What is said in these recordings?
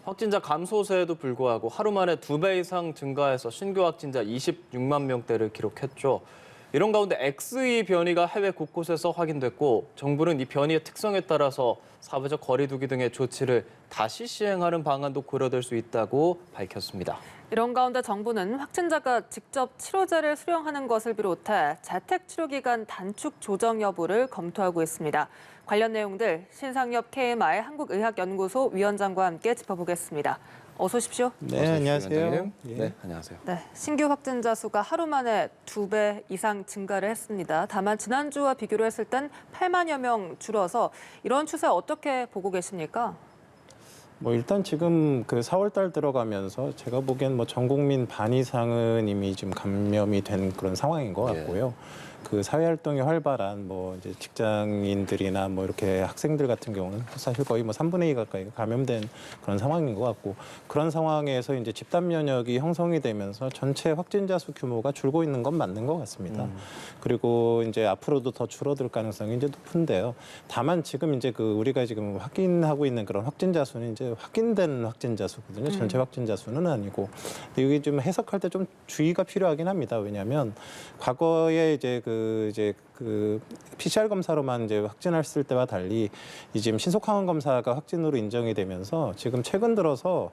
확진자 감소세에도 불구하고 하루 만에 2배 이상 증가해서 신규 확진자 26만 명대를 기록했죠. 이런 가운데 XE 변이가 해외 곳곳에서 확인됐고 정부는 이 변이의 특성에 따라서 사회적 거리 두기 등의 조치를 다시 시행하는 방안도 고려될 수 있다고 밝혔습니다. 이런 가운데 정부는 확진자가 직접 치료제를 수령하는 것을 비롯해 재택 치료 기간 단축 조정 여부를 검토하고 있습니다. 관련 내용들 신상엽 KMI 한국의학연구소 위원장과 함께 짚어보겠습니다. 어서 오십시오. 네, 안녕하세요. 네, 안녕하세요. 네, 신규 확진자 수가 하루 만에 2배 이상 증가를 했습니다. 다만 지난주와 비교를 했을 땐 8만여 명 줄어서 이런 추세 어떻게 보고 계십니까? 일단 지금 그 4월 달 들어가면서 제가 보기엔 전 국민 반 이상은 이미 지금 감염이 된 그런 상황인 것 같고요. 그 사회 활동이 활발한 이제 직장인들이나 이렇게 학생들 같은 경우는 사실 거의 3분의 2 가까이 감염된 그런 상황인 것 같고, 그런 상황에서 이제 집단 면역이 형성이 되면서 전체 확진자 수 규모가 줄고 있는 건 맞는 것 같습니다. 그리고 이제 앞으로도 더 줄어들 가능성이 이제 높은데요. 다만 지금 이제 우리가 지금 확인하고 있는 그런 확진자 수는 이제 확인된 확진자 수거든요. 전체 확진자 수는 아니고. 근데 이게 좀 해석할 때 좀 주의가 필요하긴 합니다. 왜냐하면 과거에 이제 PCR 검사로만 이제 확진했을 때와 달리 지금 신속항원 검사가 확진으로 인정이 되면서 지금 최근 들어서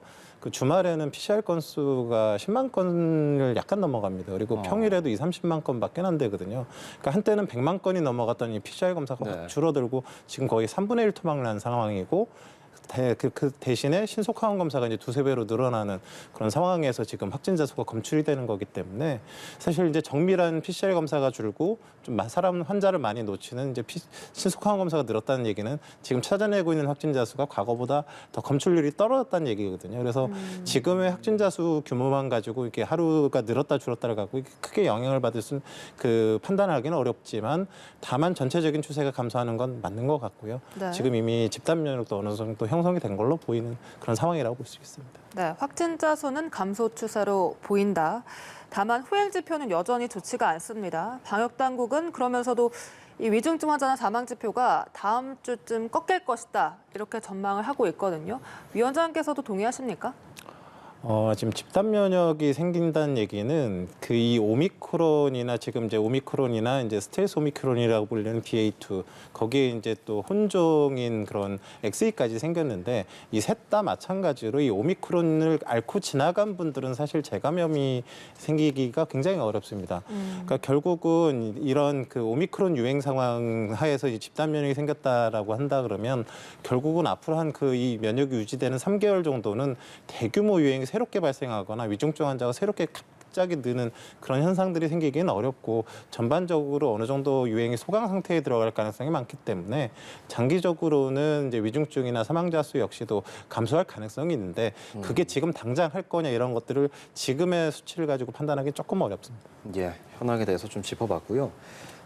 주말에는 PCR 건수가 10만 건을 약간 넘어갑니다. 그리고 평일에도 20-30만 건밖에 안 되거든요. 그러니까 한때는 100만 건이 넘어갔던 이 PCR 검사가 확 줄어들고 지금 거의 3분의 1 토막난 상황이고, 그 대신에 신속항원 검사가 이제 2~3배로 늘어나는 그런 상황에서 지금 확진자 수가 검출이 되는 거기 때문에 사실 이제 정밀한 PCR 검사가 줄고 좀 사람 환자를 많이 놓치는 이제 신속항원 검사가 늘었다는 얘기는 지금 찾아내고 있는 확진자 수가 과거보다 더 검출률이 떨어졌다는 얘기거든요. 그래서 지금의 확진자 수 규모만 가지고 이렇게 하루가 늘었다 줄었다를 갖고 크게 영향을 받을 수는 판단하기는 어렵지만, 다만 전체적인 추세가 감소하는 건 맞는 것 같고요. 네. 지금 이미 집단 면역도 어느 정도 형성이 된 걸로 보이는 그런 상황이라고 볼 수 있습니다. 네, 확진자 수는 감소 추세로 보인다. 다만 후행 지표는 여전히 좋지가 않습니다. 방역 당국은 그러면서도 이 위중증 환자나 사망 지표가 다음 주쯤 꺾일 것이다, 이렇게 전망을 하고 있거든요. 위원장께서도 동의하십니까? 지금 집단 면역이 생긴다는 얘기는 이 오미크론이나 지금 이제 오미크론이나 이제 스텔스 오미크론이라고 불리는 BA2, 거기에 이제 또 혼종인 그런 XE까지 생겼는데, 이 셋 다 마찬가지로 이 오미크론을 앓고 지나간 분들은 사실 재감염이 생기기가 굉장히 어렵습니다. 그러니까 결국은 이런 오미크론 유행 상황 하에서 이 집단 면역이 생겼다라고 한다 그러면 결국은 앞으로 이 면역이 유지되는 3개월 정도는 대규모 유행이 새롭게 발생하거나 위중증 환자가 새롭게 갑자기 느는 그런 현상들이 생기기는 어렵고, 전반적으로 어느 정도 유행이 소강 상태에 들어갈 가능성이 많기 때문에 장기적으로는 이제 위중증이나 사망자 수 역시도 감소할 가능성이 있는데, 그게 지금 당장 할 거냐 이런 것들을 지금의 수치를 가지고 판단하기 조금 어렵습니다. 예, 현황에 대해서 좀 짚어봤고요.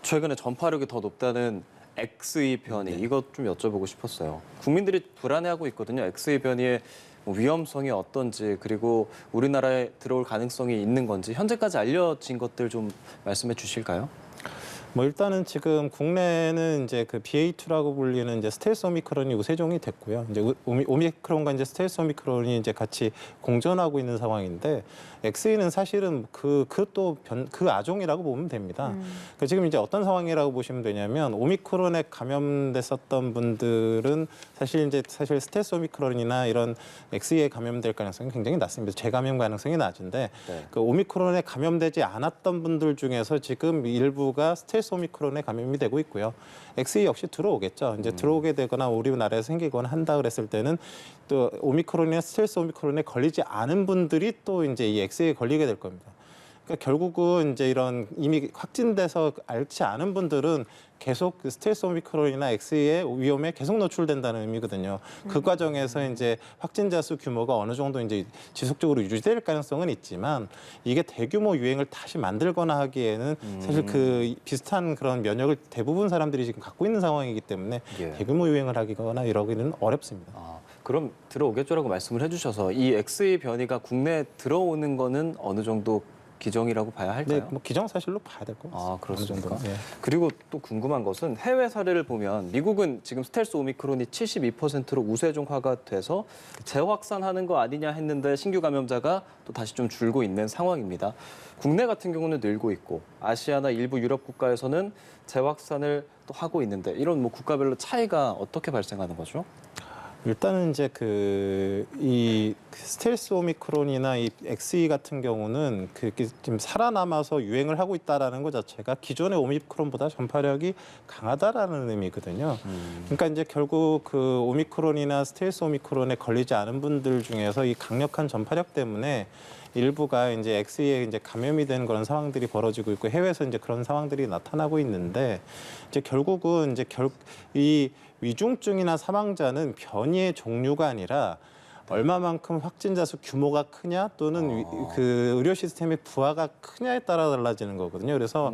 최근에 전파력이 더 높다는 XE 변이, 이것 좀 여쭤보고 싶었어요. 국민들이 불안해하고 있거든요. XE 변이의 위험성이 어떤지, 그리고 우리나라에 들어올 가능성이 있는 건지 현재까지 알려진 것들 좀 말씀해 주실까요? 일단은 지금 국내는 이제 BA2라고 불리는 이제 스텔스 오미크론이 우세종이 됐고요. 이제 오미크론과 이제 스텔스 오미크론이 이제 같이 공존하고 있는 상황인데, XE는 사실은 그 아종이라고 보면 됩니다. 지금 이제 어떤 상황이라고 보시면 되냐면, 오미크론에 감염됐었던 분들은 사실 스텔스 오미크론이나 이런 XE에 감염될 가능성이 굉장히 낮습니다. 재감염 가능성이 낮은데, 오미크론에 감염되지 않았던 분들 중에서 지금 일부가 스텔스 오미크론에 감염이 되고 있고요. XE 역시 들어오겠죠. 이제 들어오게 되거나 우리나라에서 생기거나 한다 그랬을 때는 또 오미크론이나 스텔스 오미크론에 걸리지 않은 분들이 또 이제 이 XE에 걸리게 될 겁니다. 그러니까 결국은 이제 이런 이미 확진돼서 앓지 않은 분들은 계속 스텔스 오미크론이나 XE의 위험에 계속 노출된다는 의미거든요. 그 과정에서 이제 확진자 수 규모가 어느 정도 이제 지속적으로 유지될 가능성은 있지만, 이게 대규모 유행을 다시 만들거나 하기에는 사실 비슷한 그런 면역을 대부분 사람들이 지금 갖고 있는 상황이기 때문에 대규모 유행을 하거나 이러기는 어렵습니다. 그럼 들어오겠죠라고 말씀을 해주셔서 이 XE 변이가 국내에 들어오는 거는 어느 정도 기정이라고 봐야 네, 할까요? 뭐 기정사실로 봐야 될 것 같습니다. 아, 그렇습니까? 어느 정도는. 예. 그리고 또 궁금한 것은 해외 사례를 보면 미국은 지금 스텔스 오미크론이 72%로 우세종화가 돼서 재확산하는 거 아니냐 했는데 신규 감염자가 또 다시 좀 줄고 있는 상황입니다. 국내 같은 경우는 늘고 있고 아시아나 일부 유럽 국가에서는 재확산을 또 하고 있는데 이런 뭐 국가별로 차이가 어떻게 발생하는 거죠? 일단은 이제 이 스텔스 오미크론이나 이 XE 같은 경우는 그게 지금 살아남아서 유행을 하고 있다라는 것 자체가 기존의 오미크론보다 전파력이 강하다라는 의미거든요. 그러니까 이제 결국 그 오미크론이나 스텔스 오미크론에 걸리지 않은 분들 중에서 이 강력한 전파력 때문에 일부가 이제 XE에 이제 감염이 되는 그런 상황들이 벌어지고 있고 해외에서 이제 그런 상황들이 나타나고 있는데 이제 결국은 이제 이 위중증이나 사망자는 변이의 종류가 아니라 얼마만큼 확진자 수 규모가 크냐 또는 그 의료 시스템의 부하가 크냐에 따라 달라지는 거거든요. 그래서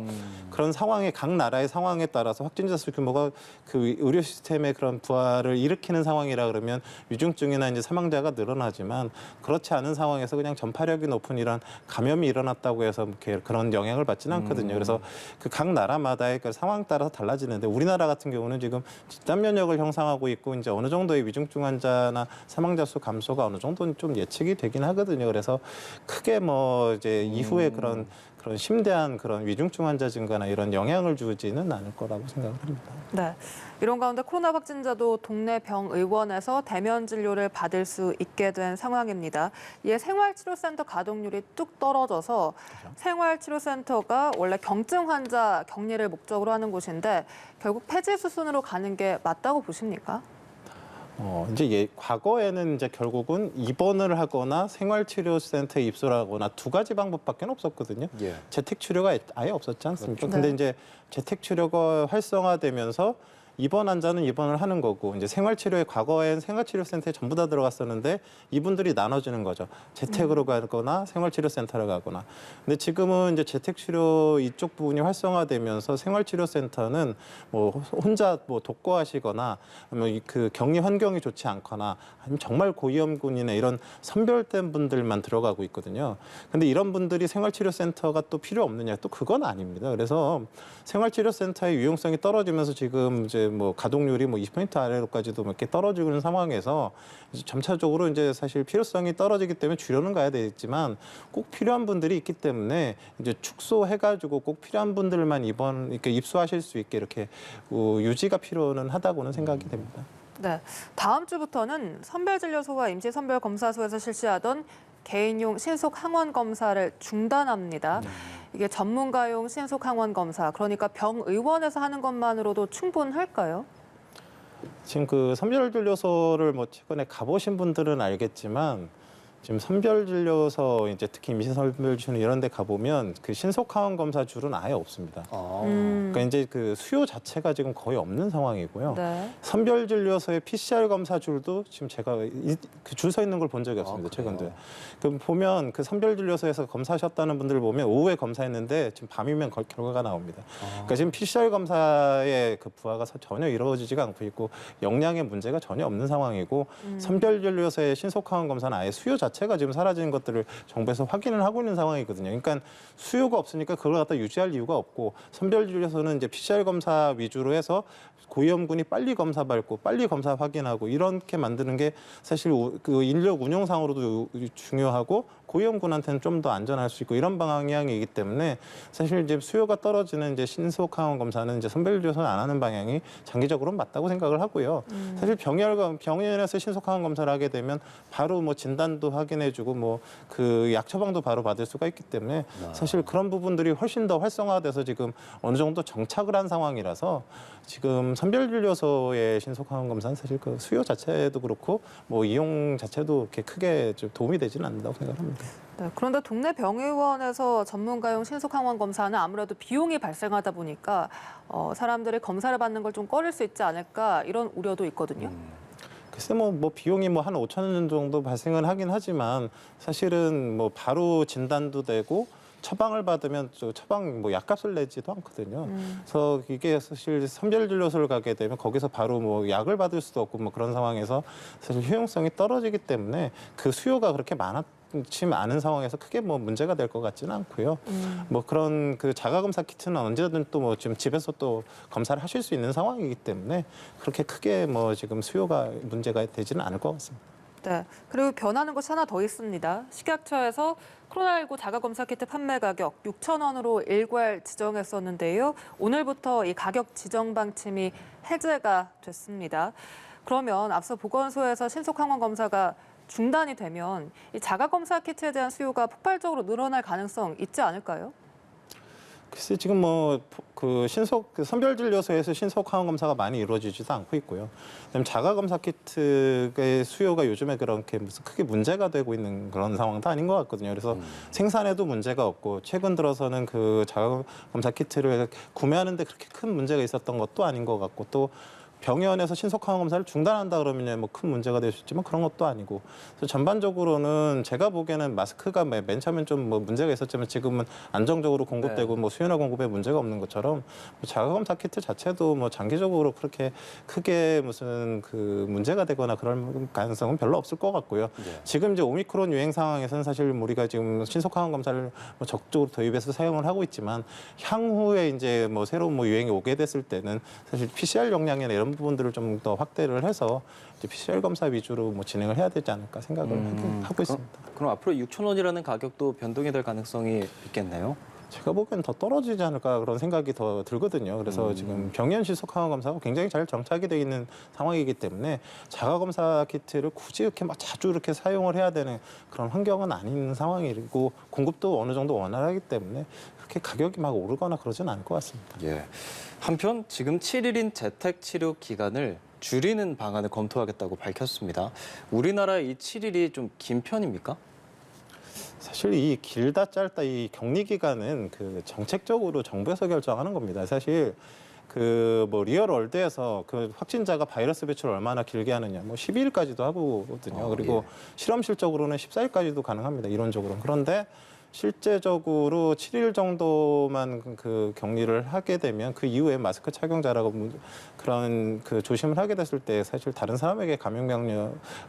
그런 상황에 각 나라의 상황에 따라서 확진자 수 규모가 그 의료 시스템의 그런 부하를 일으키는 상황이라 그러면 위중증이나 이제 사망자가 늘어나지만 그렇지 않은 상황에서 그냥 전파력이 높은 이런 감염이 일어났다고 해서 이렇게 그런 영향을 받지는 않거든요. 그래서 그 각 나라마다의 그 상황 따라서 달라지는데 우리나라 같은 경우는 지금 집단 면역을 형성하고 있고 이제 어느 정도의 위중증 환자나 사망자 수 감소가 어느 정도는 좀 예측이 되긴 하거든요. 그래서 크게 뭐 이제 이후에 그런 심대한 그런 위중증 환자 증가나 이런 영향을 주지는 않을 거라고 생각을 합니다. 네. 이런 가운데 코로나 확진자도 동네 병의원에서 대면 진료를 받을 수 있게 된 상황입니다. 이에 생활치료센터 가동률이 뚝 떨어져서 생활치료센터가 원래 경증 환자 격리를 목적으로 하는 곳인데 결국 폐지 수순으로 가는 게 맞다고 보십니까? 이제 과거에는 이제 결국은 입원을 하거나 생활치료센터에 입소를 하거나 두 가지 방법밖에 없었거든요. 예. 재택치료가 아예 없었지 않습니까? 그렇죠. 근데 네. 이제 재택치료가 활성화되면서 입원 환자는 입원을 하는 거고 이제 생활치료에 과거엔 생활치료센터에 전부 다 들어갔었는데 이분들이 나눠지는 거죠. 재택으로 가거나 생활치료센터로 가거나. 근데 지금은 이제 재택치료 이쪽 부분이 활성화되면서 생활치료센터는 뭐 혼자 뭐 독거하시거나 아니면 그 격리 환경이 좋지 않거나 아니면 정말 고위험군이나 이런 선별된 분들만 들어가고 있거든요. 근데 이런 분들이 생활치료센터가 또 필요 없느냐? 또 그건 아닙니다. 그래서 생활치료센터의 유용성이 떨어지면서 지금 이제 뭐 가동률이 뭐 20% 아래로까지도 이렇게 떨어지고 있는 상황에서 이제 점차적으로 이제 사실 필요성이 떨어지기 때문에 줄여는 가야 되겠지만 꼭 필요한 분들이 있기 때문에 이제 축소해가지고 꼭 필요한 분들만 이렇게 입소하실 수 있게 이렇게 유지가 필요는 하다고는 생각이 됩니다. 네. 다음 주부터는 선별진료소와 임시선별검사소에서 실시하던 개인용 신속 항원 검사를 중단합니다. 이게 전문가용 신속 항원 검사, 그러니까 병의원에서 하는 것만으로도 충분할까요? 지금 그 선별진료소를 뭐 최근에 가보신 분들은 알겠지만 지금 선별진료소 이제 특히 임시선별진료 이런 데 가보면 그 신속항원 검사 줄은 아예 없습니다. 그러니까 이제 그 수요 자체가 지금 거의 없는 상황이고요. 네. 선별진료소의 PCR 검사 줄도 지금 제가 그 줄 서 있는 걸 본 적이 없습니다. 최근에. 그럼 보면 그 선별진료소에서 검사하셨다는 분들을 보면 오후에 검사했는데 지금 밤이면 결과가 나옵니다. 그러니까 지금 PCR 검사의 그 부하가 전혀 이루어지지가 않고 있고 역량의 문제가 전혀 없는 상황이고 선별진료소의 신속항원 검사는 아예 수요 자체가 지금 사라지는 것들을 정부에서 확인을 하고 있는 상황이거든요. 그러니까 수요가 없으니까 그걸 갖다 유지할 이유가 없고 선별진료소는 이제 PCR 검사 위주로 해서 고위험군이 빨리 검사 받고 빨리 검사 확인하고 이렇게 만드는 게 사실 그 인력 운영상으로도 중요하고 고위험군한테는 좀 더 안전할 수 있고 이런 방향이기 때문에 사실 이제 수요가 떨어지는 이제 신속항원 검사는 이제 선별진료소는 안 하는 방향이 장기적으로는 맞다고 생각을 하고요. 사실 병원에서 신속항원 검사를 하게 되면 바로 뭐 진단도 확인해주고 뭐 그 약 처방도 바로 받을 수가 있기 때문에 사실 그런 부분들이 훨씬 더 활성화돼서 지금 어느 정도 정착을 한 상황이라서 지금 선별진료소의 신속항원 검사는 사실 그 수요 자체도 그렇고 뭐 이용 자체도 그렇게 크게 좀 도움이 되지는 않는다고 생각합니다. 네, 그런데 동네 병의원에서 전문가용 신속항원 검사는 아무래도 비용이 발생하다 보니까 사람들이 검사를 받는 걸 좀 꺼릴 수 있지 않을까 이런 우려도 있거든요. 글쎄 뭐 비용이 뭐 한 5천 원 정도 발생은 하긴 하지만 사실은 뭐 바로 진단도 되고 처방을 받으면 처방 뭐 약값을 내지도 않거든요. 그래서 이게 사실 선별진료소를 가게 되면 거기서 바로 뭐 약을 받을 수도 없고 뭐 그런 상황에서 사실 효용성이 떨어지기 때문에 그 수요가 그렇게 않은 상황에서 크게 뭐 문제가 될 것 같지는 않고요. 뭐 그런 그 자가검사 키트는 언제든 또 뭐 지금 집에서 또 검사를 하실 수 있는 상황이기 때문에 그렇게 크게 뭐 지금 수요가 문제가 되지는 않을 것 같습니다. 네. 그리고 변하는 것이 하나 더 있습니다. 식약처에서 코로나19 자가검사 키트 판매 가격 6,000원으로 일괄 지정했었는데요. 오늘부터 이 가격 지정 방침이 해제가 됐습니다. 그러면 앞서 보건소에서 신속 항원 검사가 중단이 되면 이 자가검사 키트에 대한 수요가 폭발적으로 늘어날 가능성 있지 않을까요? 글쎄 지금 뭐 그 선별진료소에서 신속 항원 검사가 많이 이루어지지도 않고 있고요. 그다음에 자가 검사 키트의 수요가 요즘에 그렇게 무슨 크게 문제가 되고 있는 그런 상황도 아닌 것 같거든요. 그래서 생산에도 문제가 없고 최근 들어서는 그 자가 검사 키트를 구매하는데 그렇게 큰 문제가 있었던 것도 아닌 것 같고 또 병원에서 신속 항원 검사를 중단한다 그러면 뭐 큰 문제가 될 수 있지만 그런 것도 아니고 그래서 전반적으로는 제가 보기에는 마스크가 맨 처음엔 좀 뭐 문제가 있었지만 지금은 안정적으로 공급되고 뭐 수요나 공급에 문제가 없는 것처럼 자가검사 키트 자체도 뭐 장기적으로 그렇게 크게 무슨 그 문제가 되거나 그럴 가능성은 별로 없을 것 같고요. 지금 이제 오미크론 유행 상황에서는 사실 우리가 지금 신속 항원 검사를 뭐 적극적으로 도입해서 사용을 하고 있지만 향후에 이제 뭐 새로운 뭐 유행이 오게 됐을 때는 사실 PCR 역량이나 이런 부분들을 좀 더 확대를 해서 이제 PCR 검사 위주로 뭐 진행을 해야 되지 않을까 생각을 하고 있습니다. 그럼 앞으로 6,000원이라는 가격도 변동이 될 가능성이 있겠네요. 제가 보기엔 더 떨어지지 않을까 그런 생각이 더 들거든요. 그래서 지금 병원 신속 항원 검사가 굉장히 잘 정착이 돼 있는 상황이기 때문에 자가 검사 키트를 굳이 이렇게 막 자주 이렇게 사용을 해야 되는 그런 환경은 아닌 상황이고 공급도 어느 정도 원활하기 때문에 그렇게 가격이 막 오르거나 그러진 않을 것 같습니다. 예. 한편 지금 7일인 재택 치료 기간을 줄이는 방안을 검토하겠다고 밝혔습니다. 우리나라의 이 7일이 좀 긴 편입니까? 사실 이 길다 짧다 이 격리 기간은 그 정책적으로 정부에서 결정하는 겁니다. 사실 그 뭐 리얼 월드에서 그 확진자가 바이러스 배출을 얼마나 길게 하느냐 뭐 12일까지도 하거든요. 그리고 실험실적으로는 14일까지도 가능합니다. 이론적으로는. 그런데 실제적으로 7일 정도만 그 격리를 하게 되면 그 이후에 마스크 착용자라고 그런 그 조심을 하게 됐을 때 사실 다른 사람에게 감염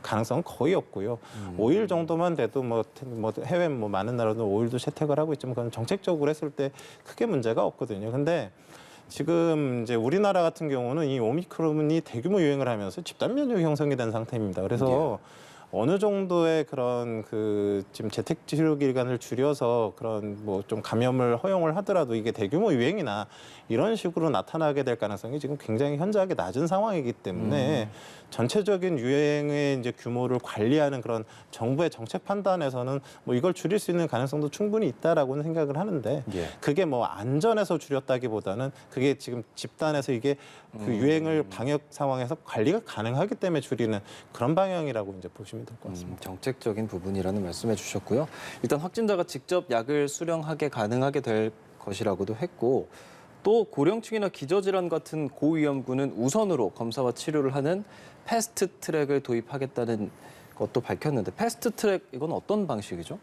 가능성은 거의 없고요. 5일 정도만 돼도 뭐 해외 뭐 많은 나라도 5일도 채택을 하고 있지만 그건 정책적으로 했을 때 크게 문제가 없거든요. 근데 지금 이제 우리나라 같은 경우는 이 오미크론이 대규모 유행을 하면서 집단 면역이 형성이 된 상태입니다. 그래서 어느 정도의 그런 그 지금 재택 치료 기간을 줄여서 그런 뭐 좀 감염을 허용을 하더라도 이게 대규모 유행이나 이런 식으로 나타나게 될 가능성이 지금 굉장히 현저하게 낮은 상황이기 때문에 전체적인 유행의 이제 규모를 관리하는 그런 정부의 정책 판단에서는 뭐 이걸 줄일 수 있는 가능성도 충분히 있다라고는 생각을 하는데 그게 뭐 안전해서 줄였다기보다는 그게 지금 집단에서 이게 그 유행을 방역 상황에서 관리가 가능하기 때문에 줄이는 그런 방향이라고 이제 보시면 될 것 같습니다. 정책적인 부분이라는 말씀해 주셨고요. 일단 확진자가 직접 약을 수령하게 가능하게 될 것이라고도 했고 또 고령층이나 기저질환 같은 고위험군은 우선으로 검사와 치료를 하는 패스트 트랙을 도입하겠다는 것도 밝혔는데 패스트 트랙 이건 어떤 방식이죠?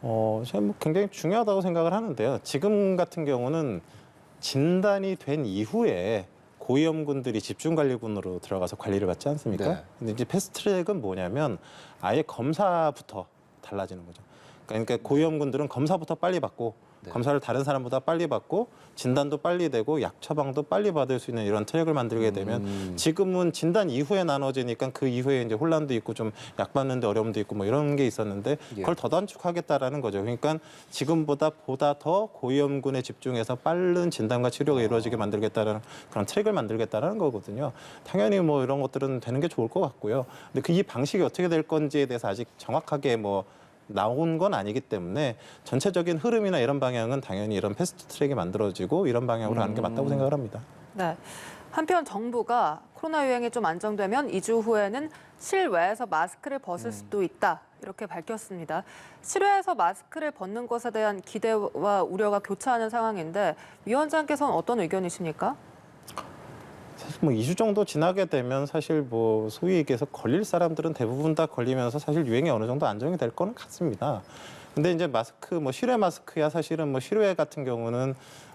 저는 뭐 굉장히 중요하다고 생각을 하는데요. 지금 같은 경우는 진단이 된 이후에 고위험군들이 집중관리군으로 들어가서 관리를 받지 않습니까? 네. 근데 이제 패스트트랙은 뭐냐면 아예 검사부터 달라지는 거죠. 그러니까 고위험군들은 검사부터 빨리 받고 검사를 다른 사람보다 빨리 받고 진단도 빨리 되고 약 처방도 빨리 받을 수 있는 이런 트랙을 만들게 되면 지금은 진단 이후에 나눠지니까 그 이후에 이제 혼란도 있고 좀 약 받는데 어려움도 있고 뭐 이런 게 있었는데 그걸 더 단축하겠다라는 거죠. 그러니까 지금보다 더 고위험군에 집중해서 빠른 진단과 치료가 이루어지게 만들겠다라는 그런 트랙을 만들겠다라는 거거든요. 당연히 뭐 이런 것들은 되는 게 좋을 것 같고요. 근데 그 이 방식이 어떻게 될 건지에 대해서 아직 정확하게 뭐 나온 건 아니기 때문에 전체적인 흐름이나 이런 방향은 당연히 이런 패스트 트랙이 만들어지고 이런 방향으로 하는 게 맞다고 생각을 합니다. 네. 한편 정부가 코로나 유행이 좀 안정되면 2주 후에는 실외에서 마스크를 벗을 수도 있다. 이렇게 밝혔습니다. 실외에서 마스크를 벗는 것에 대한 기대와 우려가 교차하는 상황인데 위원장께서는 어떤 의견이십니까? 사실 뭐 2주 정도 지나게 되면 사실 뭐 소위 얘기해서 걸릴 사람들은 대부분 다 걸리면서 사실 유행이 어느 정도 안정이 될 거는 같습니다. 근데 이제 마스크 뭐 실외 마스크야 사실은 뭐 실외 같은 경우는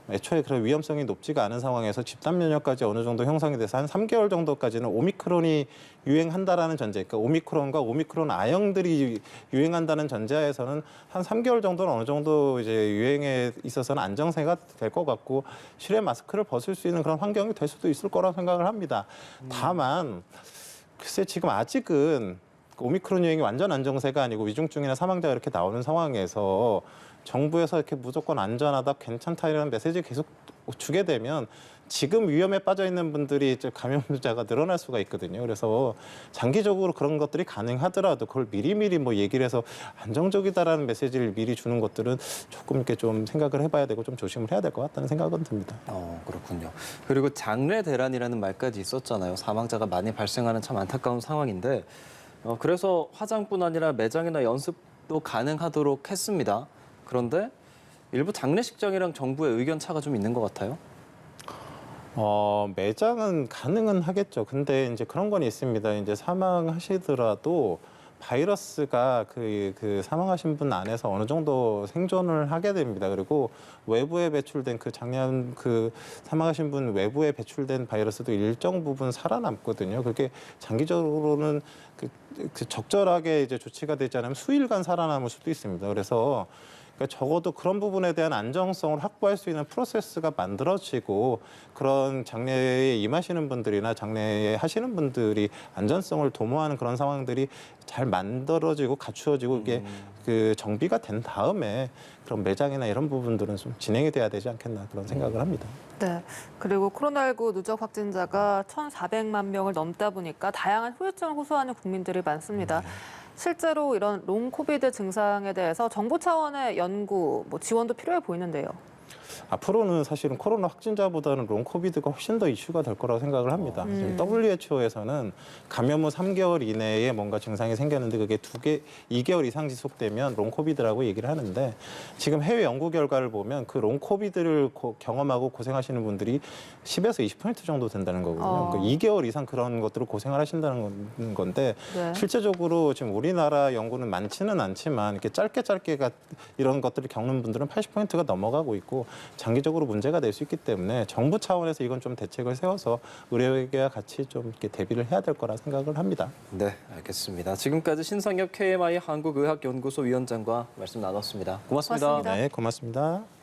애초에 그런 위험성이 높지가 않은 상황에서 집단 면역까지 어느 정도 형성이 돼서 한 3개월 정도까지는 오미크론이 유행한다라는 전제, 그러니까 오미크론과 오미크론 아형들이 유행한다는 전제하에서는 한 3개월 정도는 어느 정도 이제 유행에 있어서는 안정세가 될 것 같고 실외 마스크를 벗을 수 있는 그런 환경이 될 수도 있을 거라고 생각을 합니다. 다만 글쎄 지금 아직은 오미크론 유행이 완전 안정세가 아니고 위중증이나 사망자가 이렇게 나오는 상황에서 정부에서 이렇게 무조건 안전하다, 괜찮다 이런 메시지 계속 주게 되면 지금 위험에 빠져 있는 분들이 이제 감염자가 늘어날 수가 있거든요. 그래서 장기적으로 그런 것들이 가능하더라도 그걸 미리미리 뭐 얘기를 해서 안정적이다라는 메시지를 미리 주는 것들은 조금 이렇게 좀 생각을 해봐야 되고 좀 조심을 해야 될 것 같다는 생각은 듭니다. 그렇군요. 그리고 장례 대란이라는 말까지 있었잖아요. 사망자가 많이 발생하는 참 안타까운 상황인데 그래서 화장뿐 아니라 매장이나 연습도 가능하도록 했습니다. 그런데 일부 장례식장이랑 정부의 의견 차가 좀 있는 것 같아요. 매장은 가능은 하겠죠. 근데 이제 그런 건 있습니다. 이제 사망하시더라도 바이러스가 그 사망하신 분 안에서 어느 정도 생존을 하게 됩니다. 그리고 외부에 배출된 작년 사망하신 분 외부에 배출된 바이러스도 일정 부분 살아남거든요. 그게 장기적으로는 적절하게 이제 조치가 되지 않으면 수일간 살아남을 수도 있습니다. 그래서 적어도 그런 부분에 대한 안정성을 확보할 수 있는 프로세스가 만들어지고 그런 장례에 임하시는 분들이나 장례에 하시는 분들이 안전성을 도모하는 그런 상황들이 잘 만들어지고 갖추어지고 이게 정비가 된 다음에 그런 매장이나 이런 부분들은 좀 진행이 돼야 되지 않겠나 그런 생각을 합니다. 네. 그리고 코로나19 누적 확진자가 1,400만 명을 넘다 보니까 다양한 후유증을 호소하는 국민들이 많습니다. 실제로 이런 롱 코비드 증상에 대해서 정부 차원의 연구, 지원도 필요해 보이는데요. 앞으로는 사실은 코로나 확진자보다는 롱 코비드가 훨씬 더 이슈가 될 거라고 생각을 합니다. 지금 WHO에서는 감염 후 3개월 이내에 뭔가 증상이 생겼는데 그게 2개월 이상 지속되면 롱 코비드라고 얘기를 하는데 지금 해외 연구 결과를 보면 그 롱 코비드를 경험하고 고생하시는 분들이 10에서 20% 정도 된다는 거거든요. 그러니까 2개월 이상 그런 것들을 고생을 하신다는 건데 네. 실제적으로 지금 우리나라 연구는 많지는 않지만 이렇게 짧게 이런 것들을 겪는 분들은 80%가 넘어가고 있고 장기적으로 문제가 될 수 있기 때문에 정부 차원에서 이건 좀 대책을 세워서 의료계와 같이 좀 이렇게 대비를 해야 될 거라 생각을 합니다. 네, 알겠습니다. 지금까지 신상엽 KMI 한국의학연구소 위원장과 말씀 나눴습니다. 고맙습니다. 고맙습니다. 네, 고맙습니다.